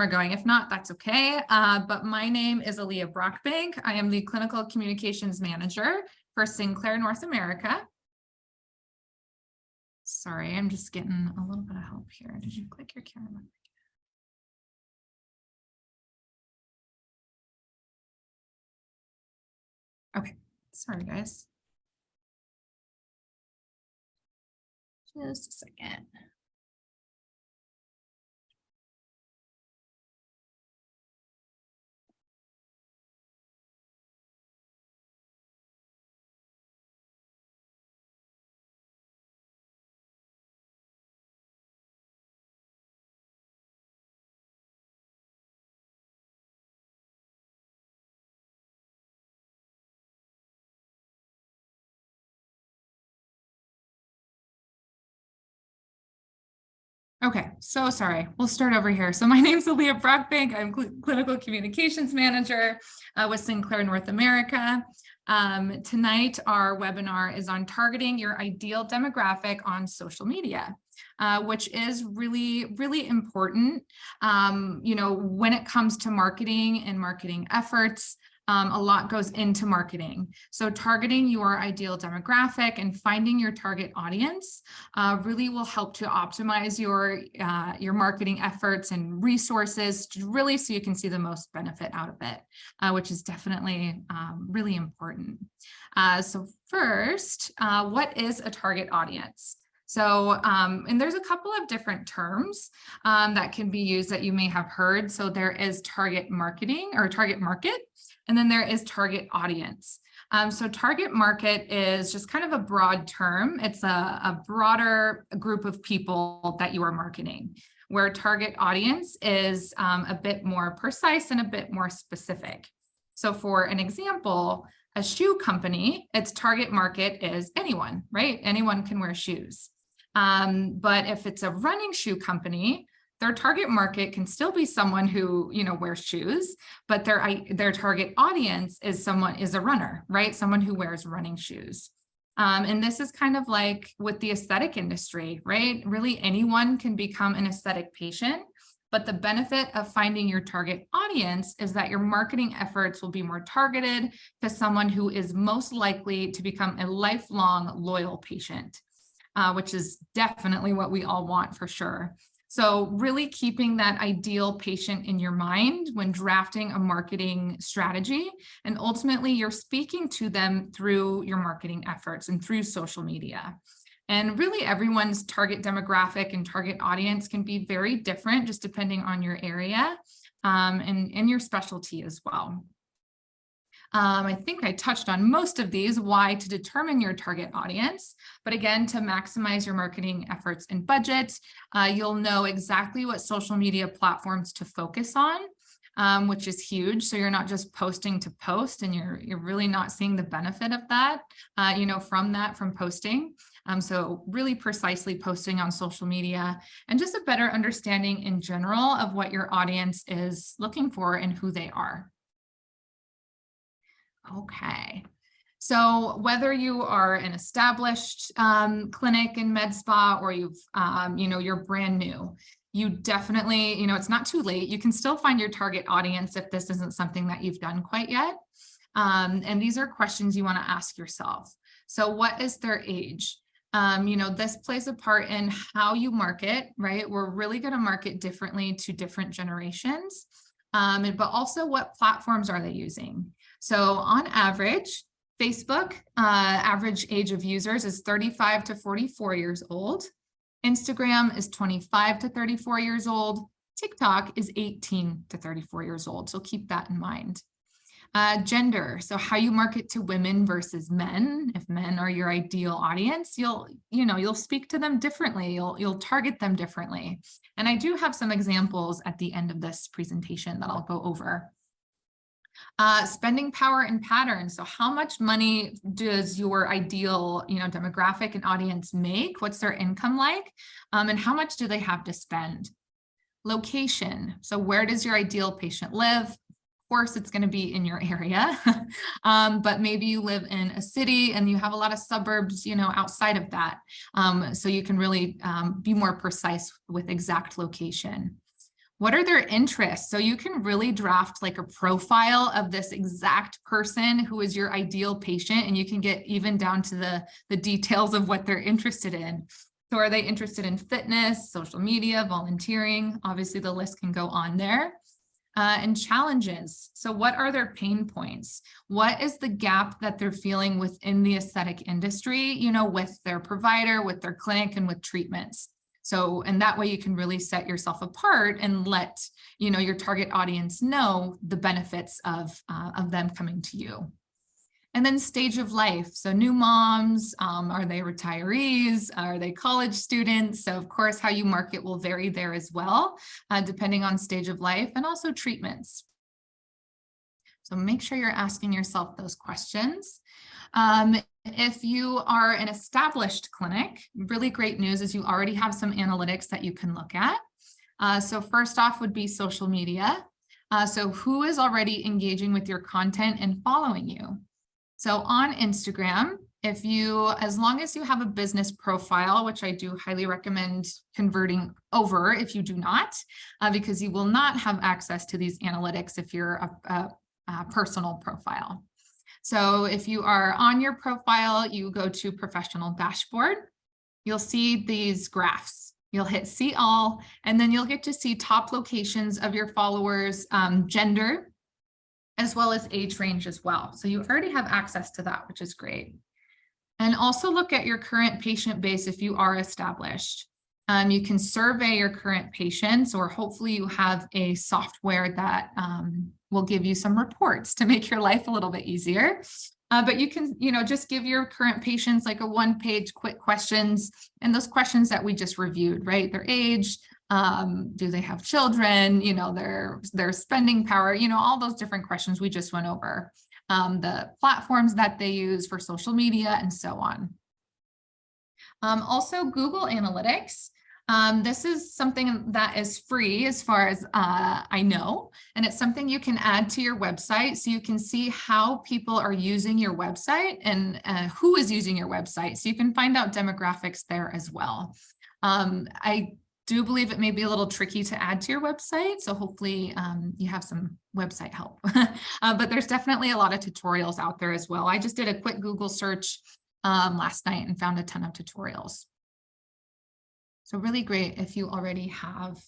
going. If not, that's okay. But my name is Aaliyah Brockbank. I am the Clinical Communications Manager for Sinclair North America. Sorry, I'm just getting a little bit of help here. Did you click your camera? Okay, sorry guys. Just a second. Okay, so sorry. We'll start over here. So my name is Aaliyah Brockbank. I'm Clinical Communications Manager with Sinclair North America. Tonight, our webinar is on targeting your ideal demographic on social media, which is really, really important. When it comes to marketing and marketing efforts, a lot goes into marketing. So targeting your ideal demographic and finding your target audience really will help to optimize your marketing efforts and resources, really so you can see the most benefit out of it, which is definitely really important. So first, what is a target audience? So, and there's a couple of different terms that can be used that you may have heard. So there is target marketing or target market, and then there is target audience. So target market is just kind of a broad term. It's a broader group of people that you are marketing, where target audience is a bit more precise and a bit more specific. So for an example, a shoe company, its target market is anyone, right? Anyone can wear shoes. But if it's a running shoe company, their target market can still be someone who, wears shoes, but their target audience is a runner, right? Someone who wears running shoes. And this is kind of like with the aesthetic industry, right? Really anyone can become an aesthetic patient, but the benefit of finding your target audience is that your marketing efforts will be more targeted to someone who is most likely to become a lifelong loyal patient, which is definitely what we all want for sure. So really keeping that ideal patient in your mind when drafting a marketing strategy, and ultimately you're speaking to them through your marketing efforts and through social media. And really everyone's target demographic and target audience can be very different just depending on your area and your specialty as well. I think I touched on most of these, why to determine your target audience. But again, to maximize your marketing efforts and budget, you'll know exactly what social media platforms to focus on, which is huge. So you're not just posting to post and you're really not seeing the benefit of that, from posting. So really precisely posting on social media and just a better understanding in general of what your audience is looking for and who they are. Okay, so whether you are an established clinic in med spa or you're brand new, you definitely, it's not too late. You can still find your target audience if this isn't something that you've done quite yet. And these are questions you want to ask yourself. So what is their age? This plays a part in how you market, right? We're really going to market differently to different generations, but also what platforms are they using? So on average, Facebook, average age of users is 35 to 44 years old. Instagram is 25 to 34 years old. TikTok is 18 to 34 years old. So keep that in mind. Gender, so how you market to women versus men. If men are your ideal audience, you'll speak to them differently. You'll target them differently. And I do have some examples at the end of this presentation that I'll go over. Spending power and patterns. So how much money does your ideal, demographic and audience make? What's their income like? And how much do they have to spend? Location. So where does your ideal patient live? Of course, it's going to be in your area, but maybe you live in a city and you have a lot of suburbs, outside of that. So you can really be more precise with exact location. What are their interests? So you can really draft like a profile of this exact person who is your ideal patient, and you can get even down to the details of what they're interested in. So are they interested in fitness, social media, volunteering? Obviously, the list can go on there. And challenges. So what are their pain points? What is the gap that they're feeling within the aesthetic industry, with their provider, with their clinic, and with treatments? So, and that way you can really set yourself apart and let, your target audience know the benefits of them coming to you. And then stage of life. So new moms, are they retirees? Are they college students? So of course, how you market will vary there as well, depending on stage of life, and also treatments. So make sure you're asking yourself those questions. If you are an established clinic, really great news is you already have some analytics that you can look at. So first off would be social media. So who is already engaging with your content and following you? So on Instagram, as long as you have a business profile, which I do highly recommend converting over if you do not, because you will not have access to these analytics if you're a personal profile. So if you are on your profile, you go to professional dashboard, you'll see these graphs. You'll hit see all, and then you'll get to see top locations of your followers, gender, as well as age range as well. So you already have access to that, which is great. And also look at your current patient base if you are established. You can survey your current patients, or hopefully you have a software that will give you some reports to make your life a little bit easier. But you can, just give your current patients like a one-page quick questions, and those questions that we just reviewed, right? Their age, do they have children, their spending power, all those different questions we just went over, the platforms that they use for social media, and so on. Also Google Analytics. This is something that is free as far as I know, and it's something you can add to your website so you can see how people are using your website and who is using your website. So you can find out demographics there as well. I do believe it may be a little tricky to add to your website, so hopefully you have some website help. But there's definitely a lot of tutorials out there as well. I just did a quick Google search last night and found a ton of tutorials. So really great if you already have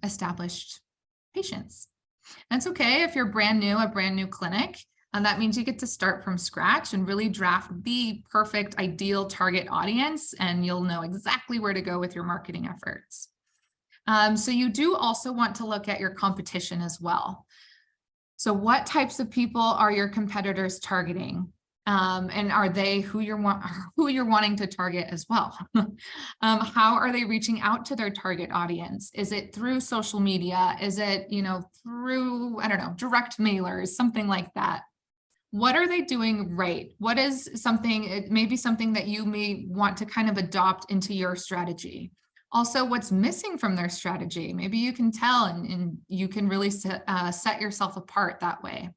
established patients. That's okay if you're a brand new clinic. And that means you get to start from scratch and really draft the perfect, ideal target audience, and you'll know exactly where to go with your marketing efforts. So you do also want to look at your competition as well. So what types of people are your competitors targeting? And are they who you're wanting to target as well? How are they reaching out to their target audience? Is it through social media? Is it, through, I don't know, direct mailers, something like that? What are they doing right? What is something, it may be something that you may want to kind of adopt into your strategy. Also, what's missing from their strategy? Maybe you can tell and you can really set yourself apart that way.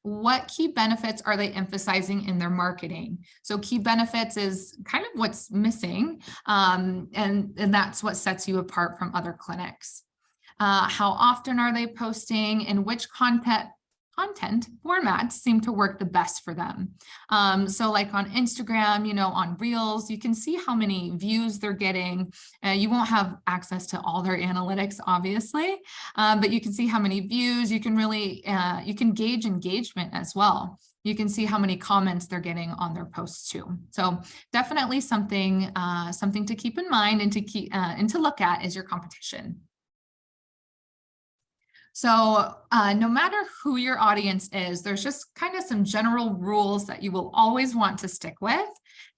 What key benefits are they emphasizing in their marketing? So key benefits is kind of what's missing, and that's what sets you apart from other clinics. How often are they posting, and which content formats seem to work the best for them? So like on Instagram, on Reels, you can see how many views they're getting. You won't have access to all their analytics, obviously, but you can see how many views. You can really, you can gauge engagement as well. You can see how many comments they're getting on their posts too. So definitely something to keep in mind and to look at is your competition. So no matter who your audience is, there's just kind of some general rules that you will always want to stick with.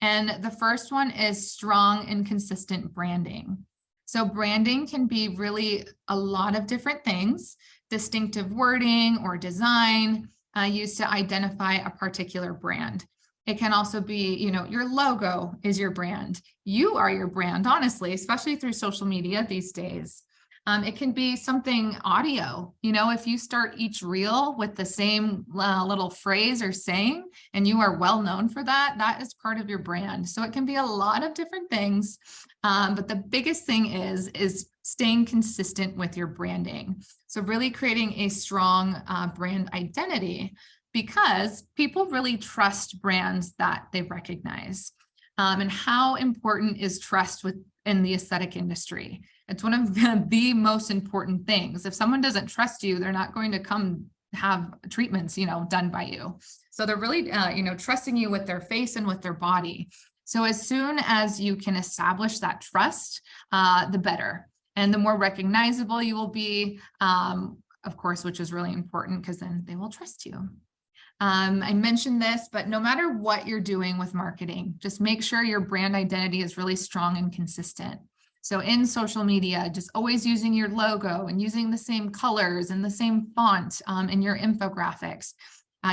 And the first one is strong and consistent branding. So branding can be really a lot of different things, distinctive wording or design used to identify a particular brand. It can also be, your logo is your brand. You are your brand, honestly, especially through social media these days. It can be something audio. If you start each reel with the same little phrase or saying, and you are well known for that, that is part of your brand. So it can be a lot of different things. But the biggest thing is staying consistent with your branding. So really creating a strong brand identity, because people really trust brands that they recognize. And how important is trust in the aesthetic industry? It's one of the most important things. If someone doesn't trust you, they're not going to come have treatments, done by you. So they're really, trusting you with their face and with their body. So as soon as you can establish that trust, the better. And the more recognizable you will be, of course, which is really important, because then they will trust you. I mentioned this, but no matter what you're doing with marketing, just make sure your brand identity is really strong and consistent. So in social media, just always using your logo and using the same colors and the same font in your infographics,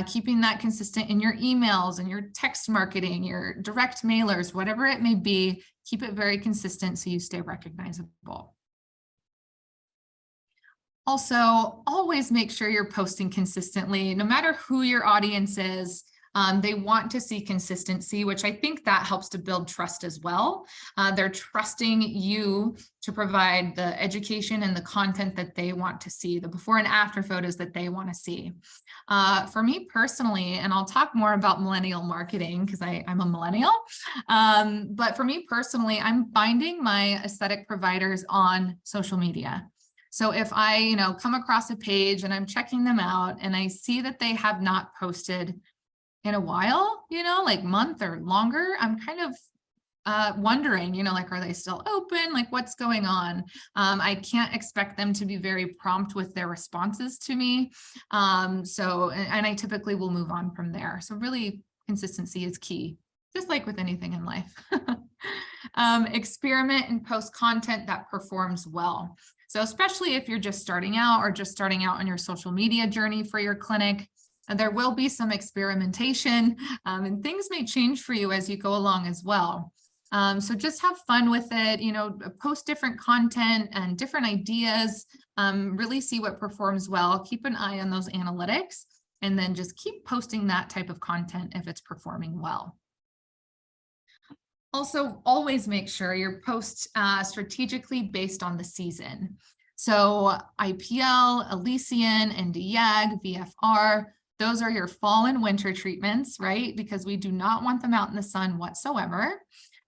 keeping that consistent in your emails and your text marketing, your direct mailers, whatever it may be, keep it very consistent so you stay recognizable. Also, always make sure you're posting consistently, no matter who your audience is. They want to see consistency, which I think that helps to build trust as well. They're trusting you to provide the education and the content that they want to see, the before and after photos that they want to see. For me personally, and I'll talk more about millennial marketing because I'm a millennial, but for me personally, I'm finding my aesthetic providers on social media. So if I, come across a page and I'm checking them out and I see that they have not posted in a while, like month or longer, I'm kind of wondering, are they still open? Like, what's going on? I can't expect them to be very prompt with their responses to me. And I typically will move on from there. So really, consistency is key, just like with anything in life. Experiment and post content that performs well. So especially if you're just starting out or just starting out on your social media journey for your clinic, there will be some experimentation and things may change for you as you go along as well. So just have fun with it, post different content and different ideas, really see what performs well, keep an eye on those analytics, and then just keep posting that type of content if it's performing well. Also, always make sure your posts strategically based on the season. So IPL, Elysian, Nd:YAG, VFR, those are your fall and winter treatments, right? Because we do not want them out in the sun whatsoever.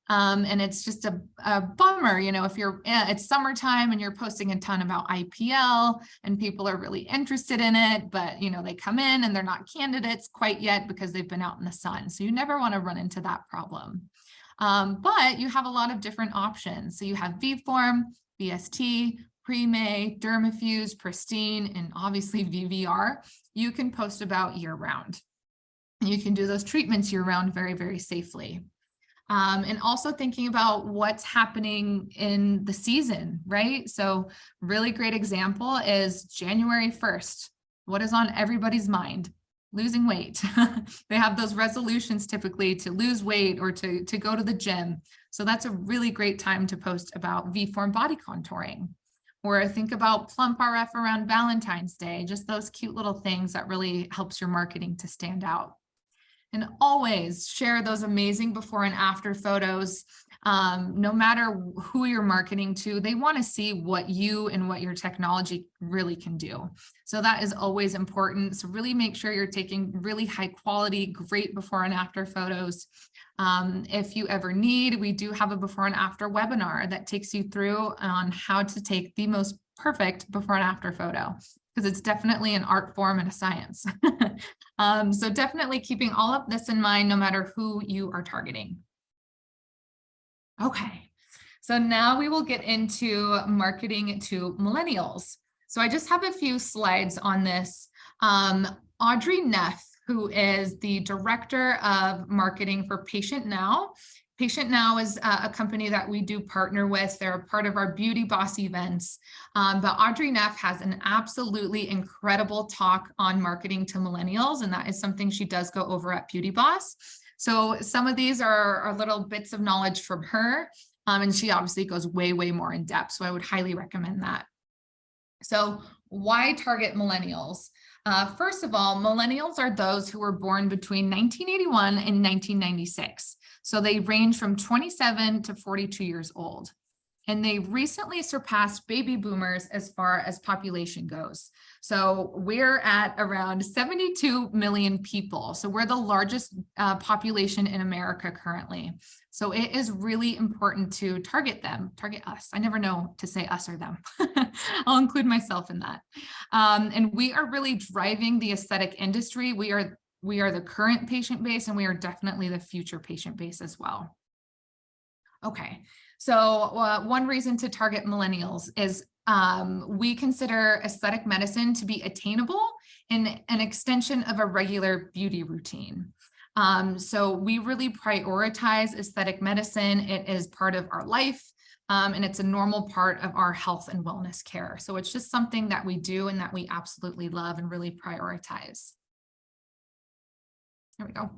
And it's just a bummer, if it's summertime and you're posting a ton about IPL and people are really interested in it, but they come in and they're not candidates quite yet because they've been out in the sun. So you never want to run into that problem. But you have a lot of different options. So you have VForm, VST, Premay, Dermafuse, Pristine, and obviously VVR. You can post about year round. You can do those treatments year round very, very safely. And also thinking about what's happening in the season, right? So really great example is January 1st. What is on everybody's mind? Losing weight. They have those resolutions typically to lose weight or to go to the gym. So that's a really great time to post about VForm body contouring. Or think about Plump RF around Valentine's Day, just those cute little things that really helps your marketing to stand out. And always share those amazing before and after photos. No matter who you're marketing to, they want to see what you and what your technology really can do. So that is always important. So really make sure you're taking really high quality, great before and after photos. If you ever need, we do have a before and after webinar that takes you through on how to take the most perfect before and after photo, because it's definitely an art form and a science. So definitely keeping all of this in mind, no matter who you are targeting. Okay, so now we will get into marketing to millennials. So I just have a few slides on this. Audrey Neff, who is the director of marketing for Patient Now. Patient Now is a company that we do partner with. They're a part of our Beauty Boss events. But Audrey Neff has an absolutely incredible talk on marketing to millennials, and that is something she does go over at Beauty Boss. So some of these are little bits of knowledge from her, and she obviously goes way, way more in depth. So I would highly recommend that. So why target millennials? First of all, millennials are those who were born between 1981 and 1996. So they range from 27 to 42 years old. And they recently surpassed baby boomers as far as population goes. So we're at around 72 million people. So we're the largest population in America currently. So it is really important to target them, target us. I never know to say us or them. I'll include myself in that. And we are really driving the aesthetic industry. We are the current patient base, and we are definitely the future patient base as well. Okay, so one reason to target millennials is we consider aesthetic medicine to be attainable and an extension of a regular beauty routine. So we really prioritize aesthetic medicine. It is part of our life, and it's a normal part of our health and wellness care. So it's just something that we do and that we absolutely love and really prioritize. There we go.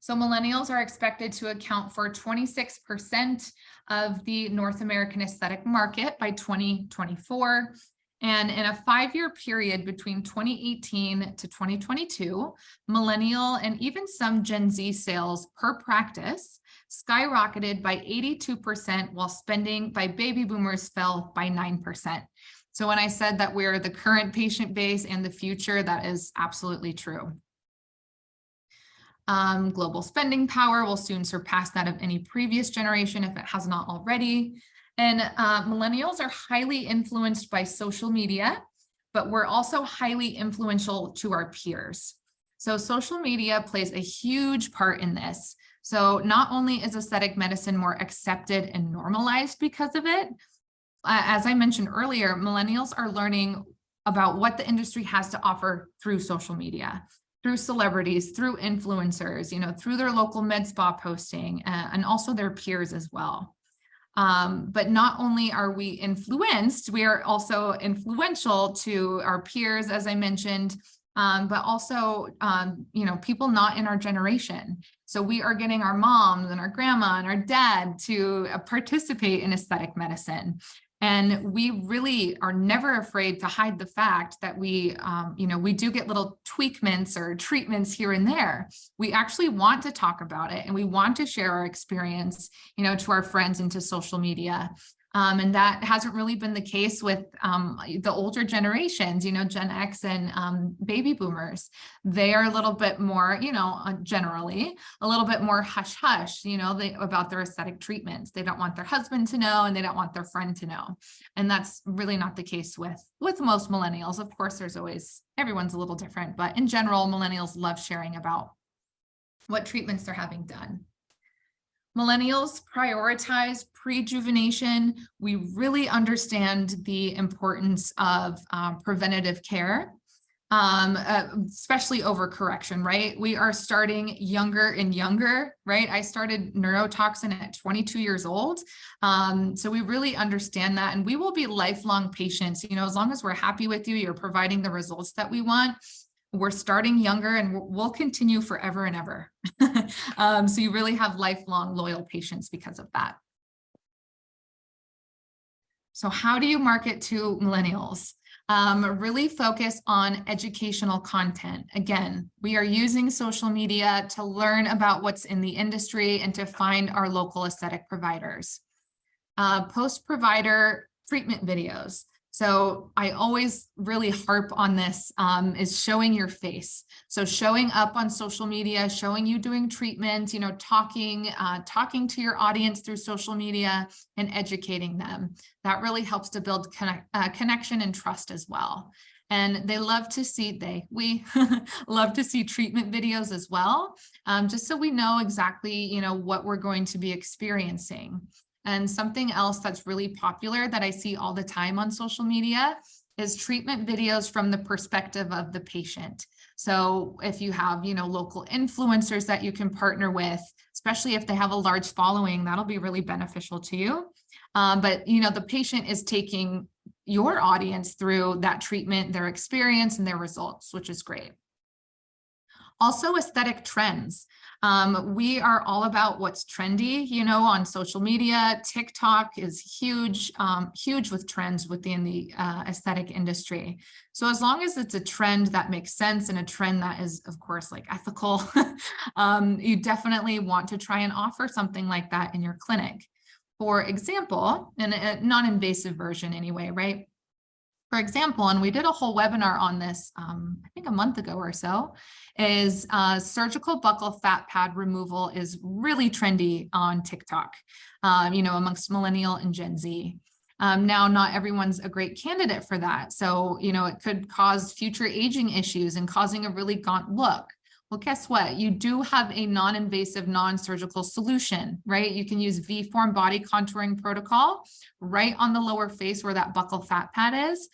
So millennials are expected to account for 26% of the North American aesthetic market by 2024. And in a 5-year period between 2018 to 2022, millennial and even some Gen Z sales per practice skyrocketed by 82%, while spending by baby boomers fell by 9%. So when I said that we're the current patient base and the future, that is absolutely true. Global spending power will soon surpass that of any previous generation if it has not already. And millennials are highly influenced by social media, but we're also highly influential to our peers. So social media plays a huge part in this. So not only is aesthetic medicine more accepted and normalized because of it, as I mentioned earlier, millennials are learning about what the industry has to offer through social media, through celebrities, through influencers, through their local med spa posting, and also their peers as well. But not only are we influenced, we are also influential to our peers, as I mentioned, but also, people not in our generation. So we are getting our moms and our grandma and our dad to participate in aesthetic medicine. And we really are never afraid to hide the fact that we do get little tweakments or treatments here and there. We actually want to talk about it, and we want to share our experience, to our friends and to social media. And that hasn't really been the case with the older generations, Gen X and baby boomers. They are a little bit more, generally a little bit more hush hush, about their aesthetic treatments. They don't want their husband to know, and they don't want their friend to know. And that's really not the case with most millennials. Of course, everyone's a little different, but in general, millennials love sharing about what treatments they're having done. Millennials prioritize prejuvenation. We really understand the importance of preventative care, especially over correction, right? We are starting younger and younger, right? I started neurotoxin at 22 years old. So we really understand that, and we will be lifelong patients. As long as we're happy with you, you're providing the results that we want. We're starting younger, and we'll continue forever and ever. So you really have lifelong loyal patients because of that. So how do you market to millennials? Really focus on educational content. Again, we are using social media to learn about what's in the industry and to find our local aesthetic providers. Post-provider treatment videos. So I always really harp on this, is showing your face. So showing up on social media, showing you doing treatment, talking to your audience through social media and educating them. That really helps to build connection and trust as well. And we love to see treatment videos as well, just so we know exactly, what we're going to be experiencing. And something else that's really popular that I see all the time on social media is treatment videos from the perspective of the patient. So if you have, local influencers that you can partner with, especially if they have a large following, that'll be really beneficial to you. But, the patient is taking your audience through that treatment, their experience and their results, which is great. Also, aesthetic trends. We are all about what's trendy, on social media. TikTok is huge, huge with trends within the aesthetic industry. So as long as it's a trend that makes sense and a trend that is, of course, like ethical, you definitely want to try and offer something like that in your clinic. For example, in a non-invasive version anyway, right? For example, and we did a whole webinar on this, I think a month ago or so, is surgical buccal fat pad removal is really trendy on TikTok, amongst millennial and Gen Z. Now, not everyone's a great candidate for that. So, it could cause future aging issues and causing a really gaunt look. Well, guess what? You do have a non-invasive, non-surgical solution, right? You can use V-form body contouring protocol right on the lower face where that buccal fat pad is,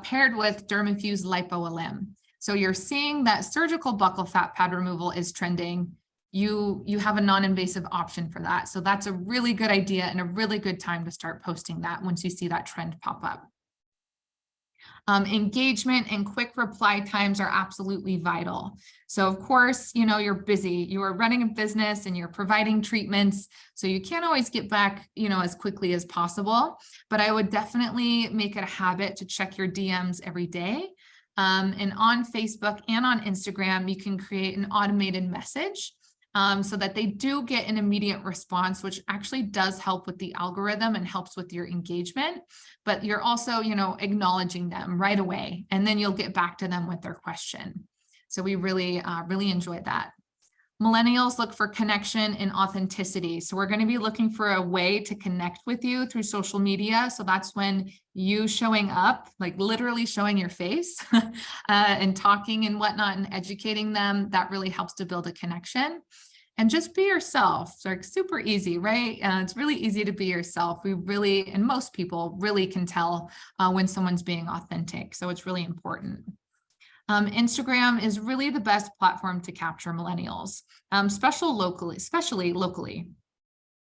paired with Dermafuse LipoElim. So you're seeing that surgical buccal fat pad removal is trending. You have a non-invasive option for that. So that's a really good idea and a really good time to start posting that once you see that trend pop up. Engagement and quick reply times are absolutely vital. So of course, you're busy, you are running a business and you're providing treatments. So you can't always get back, as quickly as possible, but I would definitely make it a habit to check your DMs every day. And on Facebook and on Instagram, you can create an automated message so that they do get an immediate response, which actually does help with the algorithm and helps with your engagement. But you're also, acknowledging them right away, and then you'll get back to them with their question. So we really, really enjoyed that. Millennials look for connection and authenticity. So we're going to be looking for a way to connect with you through social media. So that's when you showing up, like literally showing your face and talking and whatnot and educating them, that really helps to build a connection. And just be yourself. It's like super easy, right? It's really easy to be yourself. We really, and most people really can tell when someone's being authentic. So it's really important. Instagram is really the best platform to capture millennials, especially locally.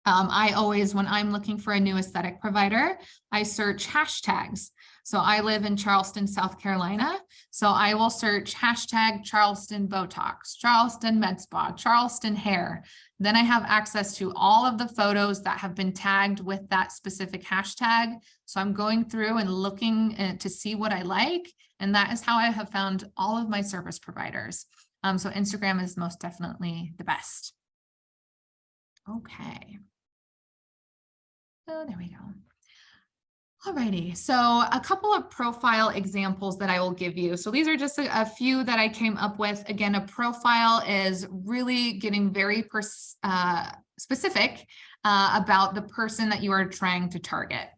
I always, when I'm looking for a new aesthetic provider, I search hashtags. So I live in Charleston, South Carolina. So I will search hashtag Charleston Botox, Charleston Med Spa, Charleston Hair. Then I have access to all of the photos that have been tagged with that specific hashtag. So I'm going through and looking to see what I like. And that is how I have found all of my service providers. So Instagram is most definitely the best. Okay. So there we go. Alrighty, so a couple of profile examples that I will give you. So these are just a few that I came up with. Again, a profile is really getting very specific about the person that you are trying to target.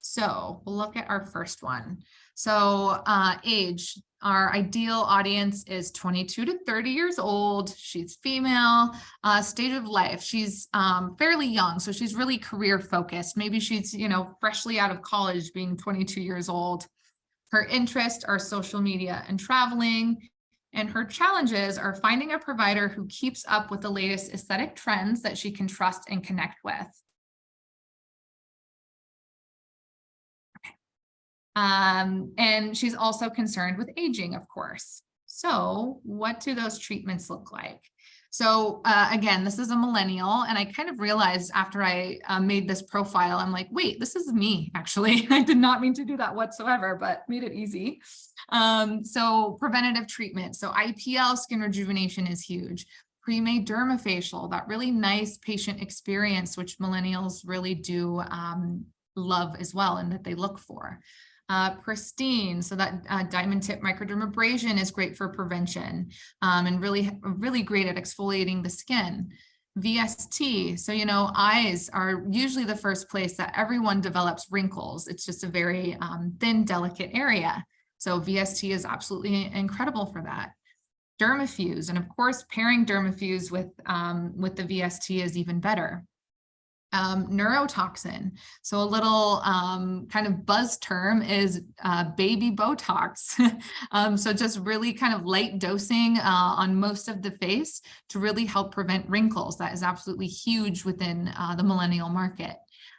So we'll look at our first one. So age, our ideal audience is 22 to 30 years old. She's female, stage of life. She's fairly young, so she's really career focused. Maybe she's, freshly out of college being 22 years old. Her interests are social media and traveling. And her challenges are finding a provider who keeps up with the latest aesthetic trends that she can trust and connect with. And she's also concerned with aging, of course. So what do those treatments look like? So again, this is a millennial, and I kind of realized after I made this profile, I'm like, wait, this is me, actually. I did not mean to do that whatsoever, but made it easy. So preventative treatment. So IPL, skin rejuvenation, is huge. Pre-made dermafacial, that really nice patient experience, which millennials really do love as well, and that they look for. Pristine, so that diamond tip microdermabrasion is great for prevention and really great at exfoliating the skin. VST, so eyes are usually the first place that everyone develops wrinkles. It's just a very thin, delicate area. So VST is absolutely incredible for that. Dermafuse, and of course, pairing Dermafuse with the VST is even better. Neurotoxin. So a little kind of buzz term is baby Botox. So just really kind of light dosing on most of the face to really help prevent wrinkles. That is absolutely huge within the millennial market.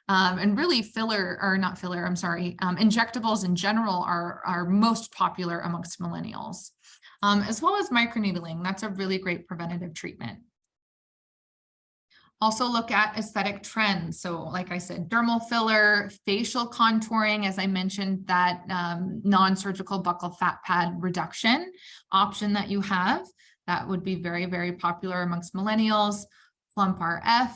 And really injectables in general are most popular amongst millennials. as well as microneedling. That's a really great preventative treatment. Also look at aesthetic trends. So like I said, dermal filler, facial contouring, as I mentioned, that non-surgical buccal fat pad reduction option that you have, that would be very, very popular amongst millennials. Plump RF,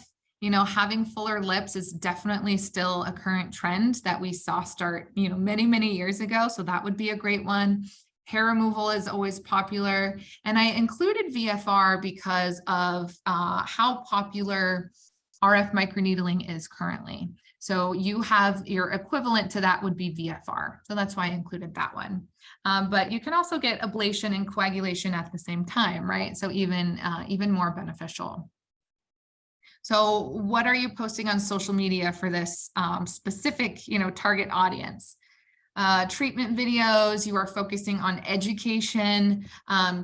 having fuller lips is definitely still a current trend that we saw start, many, many years ago. So that would be a great one. Hair removal is always popular. And I included VFR because of how popular RF microneedling is currently. So you have your equivalent to that would be VFR. So that's why I included that one. But you can also get ablation and coagulation at the same time, right? So even more beneficial. So what are you posting on social media for this specific, target audience? Treatment videos, you are focusing on education,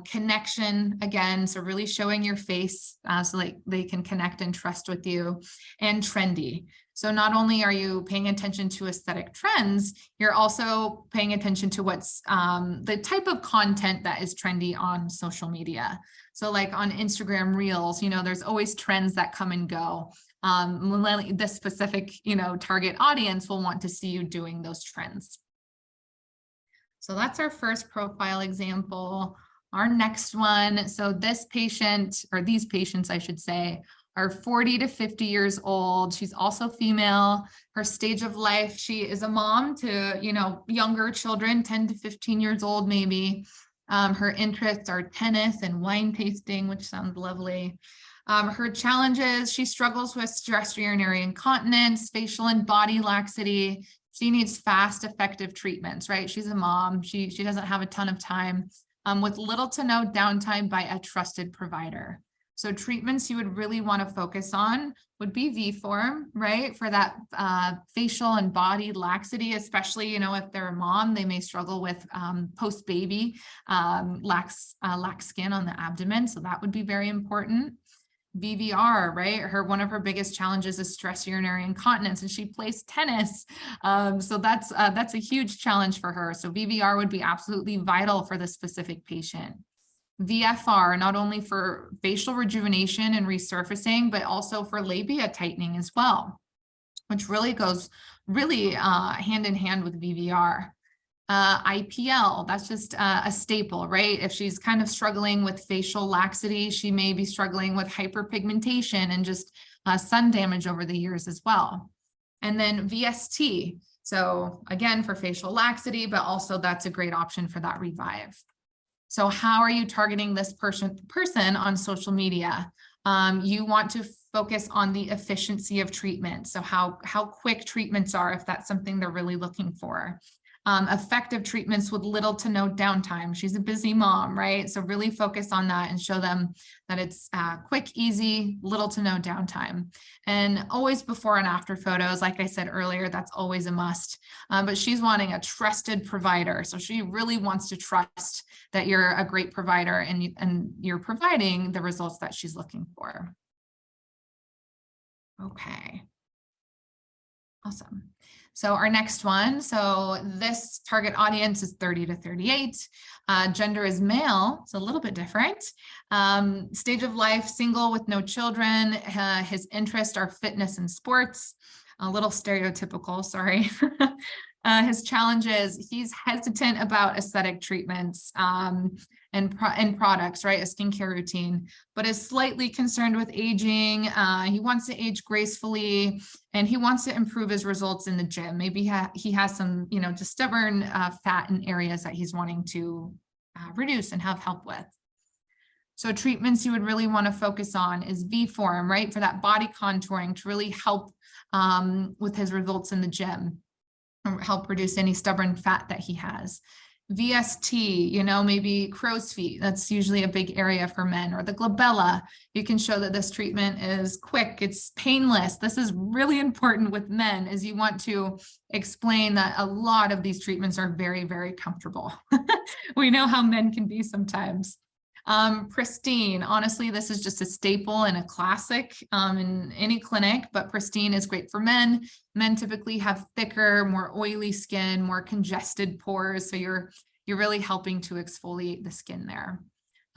connection, again, so really showing your face so like they can connect and trust with you, and trendy. So not only are you paying attention to aesthetic trends, you're also paying attention to what's the type of content that is trendy on social media. So like on Instagram Reels, there's always trends that come and go. This specific, target audience will want to see you doing those trends. So that's our first profile example. Our next one, so this patient, or these patients, I should say, are 40 to 50 years old. She's also female. Her stage of life, she is a mom to, younger children, 10 to 15 years old, maybe. Her interests are tennis and wine tasting, which sounds lovely. Her challenges, she struggles with stress urinary incontinence, facial and body laxity. She needs fast, effective treatments, right? She's a mom. She doesn't have a ton of time, with little to no downtime by a trusted provider. So treatments you would really want to focus on would be V-form, right? For that facial and body laxity, especially, if they're a mom, they may struggle with post-baby lax skin on the abdomen. So that would be very important. VVR, right? One of her biggest challenges is stress urinary incontinence, and she plays tennis. So that's a huge challenge for her. So VVR would be absolutely vital for this specific patient. VFR, not only for facial rejuvenation and resurfacing, but also for labia tightening as well, which really goes hand in hand with VVR. IPL, that's just a staple, right? If she's kind of struggling with facial laxity, she may be struggling with hyperpigmentation and just sun damage over the years as well. And then VST, so again, for facial laxity, but also that's a great option for that revive. So how are you targeting this person on social media? You want to focus on the efficiency of treatment. So how quick treatments are, if that's something they're really looking for. Effective treatments with little to no downtime. She's a busy mom, right? So really focus on that and show them that it's quick, easy, little to no downtime. And always before and after photos, like I said earlier, that's always a must. But she's wanting a trusted provider. So she really wants to trust that you're a great provider and you're providing the results that she's looking for. Okay. Awesome. So our next one, so this target audience is 30 to 38. Gender is male, it's a little bit different. Stage of life, single with no children. His interests are fitness and sports. A little stereotypical, sorry. His challenges, he's hesitant about aesthetic treatments and products, right? A skincare routine, but is slightly concerned with aging. He wants to age gracefully, and he wants to improve his results in the gym. Maybe he has some, just stubborn fat in areas that he's wanting to reduce and have help with. So treatments you would really want to focus on is V-form, right? For that body contouring to really help with his results in the gym, or help reduce any stubborn fat that he has. VST, maybe crow's feet. That's usually a big area for men, or the glabella. You can show that this treatment is quick, it's painless. This is really important with men, as you want to explain that a lot of these treatments are very, very comfortable. We know how men can be sometimes. Pristine, honestly, this is just a staple and a classic in any clinic, but Pristine is great for men. Men typically have thicker, more oily skin, more congested pores. So you're you're really helping to exfoliate the skin there.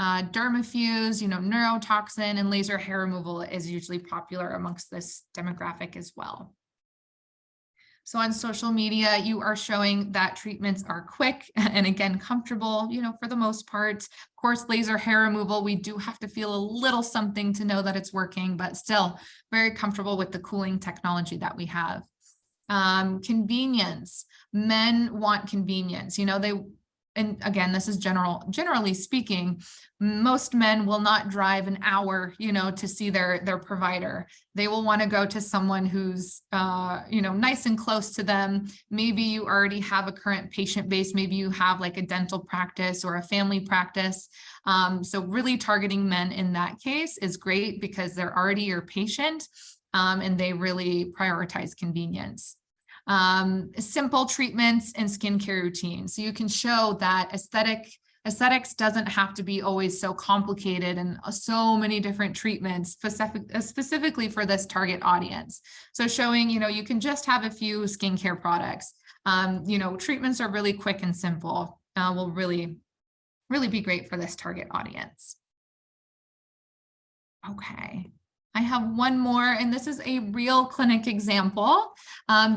Dermafuse, neurotoxin and laser hair removal is usually popular amongst this demographic as well. So on social media, you are showing that treatments are quick and again, comfortable, for the most part. Of course, laser hair removal, we do have to feel a little something to know that it's working, but still very comfortable with the cooling technology that we have. Convenience, men want convenience, and again, this is generally speaking, most men will not drive an hour, to see their provider. They will want to go to someone who's, nice and close to them. Maybe you already have a current patient base. Maybe you have like a dental practice or a family practice. So really targeting men in that case is great because they're already your patient, and they really prioritize convenience. Simple treatments and skincare routines. So you can show that aesthetics doesn't have to be always so complicated and so many different treatments specifically for this target audience. So showing, you can just have a few skincare products. Treatments are really quick and simple, will really be great for this target audience. Okay. I have one more, and this is a real clinic example.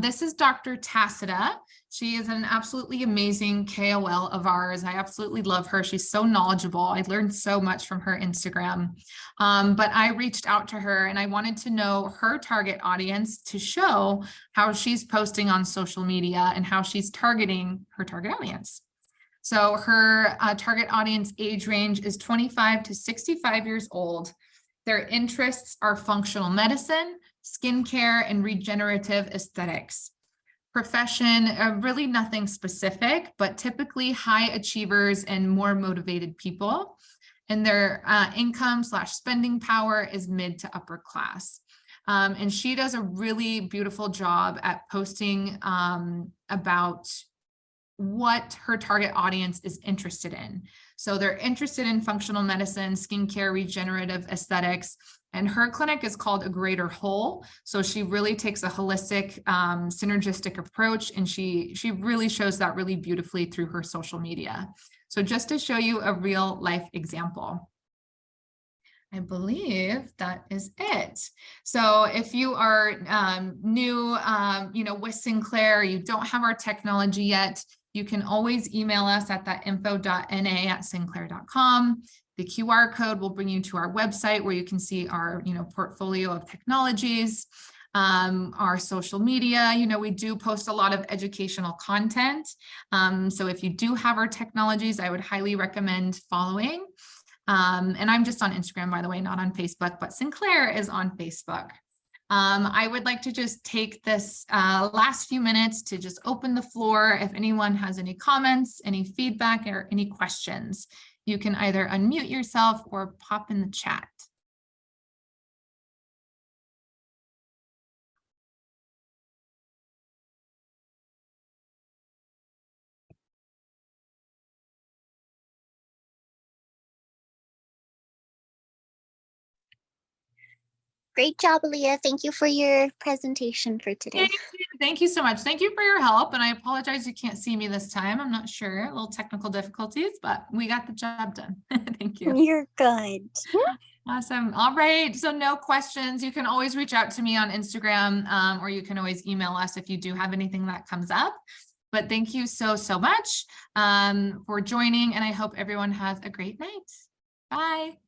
This is Dr. Tacita. She is an absolutely amazing KOL of ours. I absolutely love her. She's so knowledgeable. I learned so much from her Instagram. But I reached out to her and I wanted to know her target audience to show how she's posting on social media and how she's targeting her target audience. So her target audience age range is 25 to 65 years old. Their interests are functional medicine, skincare, and regenerative aesthetics. Profession, really nothing specific, but typically high achievers and more motivated people. And their income/spending power is mid to upper class. And she does a really beautiful job at posting about what her target audience is interested in. So they're interested in functional medicine, skincare, regenerative aesthetics, and her clinic is called A Greater Whole. So she really takes a holistic, synergistic approach, and she really shows that really beautifully through her social media. So just to show you a real life example. I believe that is it. So if you are new, with Sinclair, you don't have our technology yet, you can always email us at that info.na@sinclair.com. The QR code will bring you to our website where you can see our, portfolio of technologies, our social media. We do post a lot of educational content. So if you do have our technologies, I would highly recommend following. And I'm just on Instagram, by the way, not on Facebook, but Sinclair is on Facebook. I would like to just take this last few minutes to just open the floor. If anyone has any comments, any feedback, or any questions, you can either unmute yourself or pop in the chat. Great job, Aaliyah. Thank you for your presentation for today. Thank you so much. Thank you for your help. And I apologize you can't see me this time. I'm not sure, a little technical difficulties, but we got the job done. Thank you. You're good. Awesome. All right. So no questions. You can always reach out to me on Instagram, or you can always email us if you do have anything that comes up. But thank you so much for joining. And I hope everyone has a great night. Bye.